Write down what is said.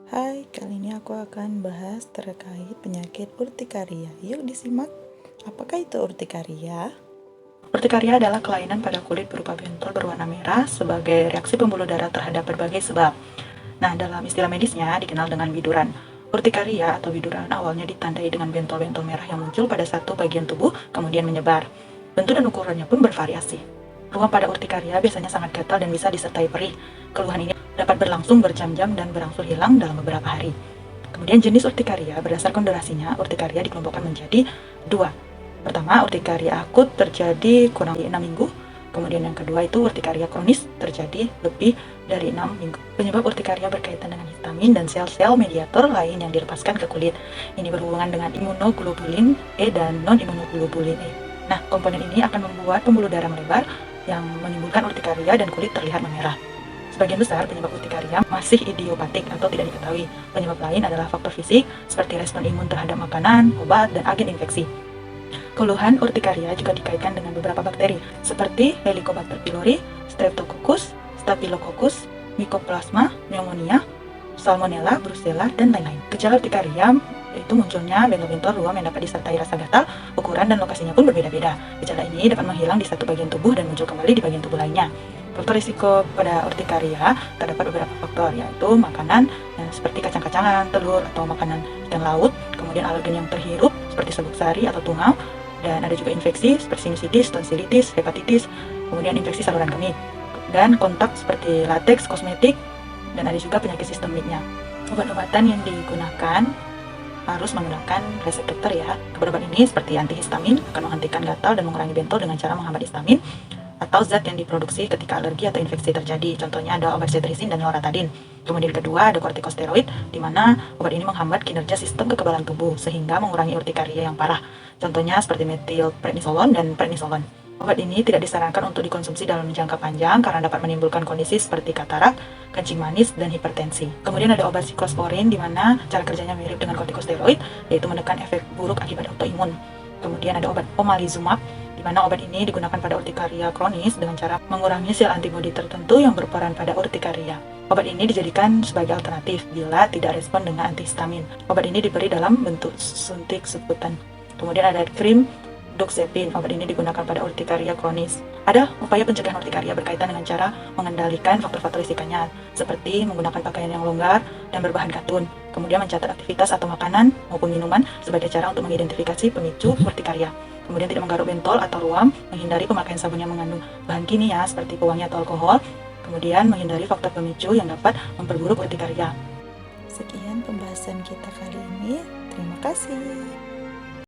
Hai, kali ini aku akan bahas terkait penyakit urtikaria. Yuk disimak, apakah itu urtikaria? Urtikaria adalah kelainan pada kulit berupa bentol berwarna merah sebagai reaksi pembuluh darah terhadap berbagai sebab. Nah, dalam istilah medisnya dikenal dengan biduran. Urtikaria atau biduran awalnya ditandai dengan bentol-bentol merah yang muncul pada satu bagian tubuh, kemudian menyebar. Bentuk dan ukurannya pun bervariasi. Ruam pada urtikaria biasanya sangat gatal dan bisa disertai perih. Keluhan ini dapat berlangsung berjam-jam dan berangsur hilang dalam beberapa hari. Kemudian jenis urtikaria berdasarkan durasinya, urtikaria dikelompokkan menjadi dua. Pertama, urtikaria akut terjadi kurang lebih 6 minggu. Kemudian yang kedua itu urtikaria kronis terjadi lebih dari 6 minggu. Penyebab urtikaria berkaitan dengan histamin dan sel-sel mediator lain yang dilepaskan ke kulit. Ini berhubungan dengan imunoglobulin E dan non-imunoglobulin E. Nah, komponen ini akan membuat pembuluh darah melebar yang menimbulkan urtikaria dan kulit terlihat memerah. Sebagian besar penyebab urtikaria masih idiopatik atau tidak diketahui. Penyebab lain adalah faktor fisik seperti respon imun terhadap makanan, obat, dan agen infeksi. Keluhan urtikaria juga dikaitkan dengan beberapa bakteri seperti Helicobacter pylori, Streptococcus, Staphylococcus, Mycoplasma, pneumonia, Salmonella, Brucella, dan lain-lain. Gejala urtikaria itu munculnya bentol-bentol ruam yang dapat disertai rasa gatal, ukuran dan lokasinya pun berbeda-beda. Gejala ini dapat menghilang di satu bagian tubuh dan muncul kembali di bagian tubuh lainnya. Faktor risiko pada urtikaria terdapat beberapa faktor, yaitu makanan seperti kacang-kacangan, telur, atau makanan ikan laut, kemudian alergen yang terhirup seperti sabuk sari atau tungau, dan ada juga infeksi seperti sinusitis, tonsilitis, hepatitis, kemudian infeksi saluran kemih, dan kontak seperti lateks, kosmetik, dan ada juga penyakit sistemiknya. Obat-obatan yang digunakan harus menggunakan resep dokter ya. Obat ini seperti antihistamin akan menghentikan gatal dan mengurangi bentol dengan cara menghambat histamin atau zat yang diproduksi ketika alergi atau infeksi terjadi. Contohnya ada obat cetirizin dan loratadin. Kemudian kedua ada kortikosteroid, di mana obat ini menghambat kinerja sistem kekebalan tubuh sehingga mengurangi urtikaria yang parah. Contohnya seperti metilprednisolon dan prednisolon. Obat ini tidak disarankan untuk dikonsumsi dalam jangka panjang karena dapat menimbulkan kondisi seperti katarak, kencing manis, dan hipertensi. Kemudian ada obat siklosporin di mana cara kerjanya mirip dengan kortikosteroid, yaitu menekan efek buruk akibat autoimun. Kemudian ada obat omalizumab, di mana obat ini digunakan pada urtikaria kronis dengan cara mengurangi sel antibodi tertentu yang berperan pada urtikaria. Obat ini dijadikan sebagai alternatif bila tidak respon dengan antihistamin. Obat ini diberi dalam bentuk suntik sebutan. Kemudian ada krim doxepin. Obat ini digunakan pada urtikaria kronis. Ada upaya pencegahan urtikaria berkaitan dengan cara mengendalikan faktor-faktor risikanya, seperti menggunakan pakaian yang longgar dan berbahan katun. Kemudian mencatat aktivitas atau makanan maupun minuman sebagai cara untuk mengidentifikasi pemicu urtikaria. Kemudian tidak menggaruk bentol atau ruam, menghindari pemakaian sabun yang mengandung bahan kimia seperti pewangi atau alkohol. Kemudian menghindari faktor pemicu yang dapat memperburuk urtikaria. Sekian pembahasan kita kali ini. Terima kasih.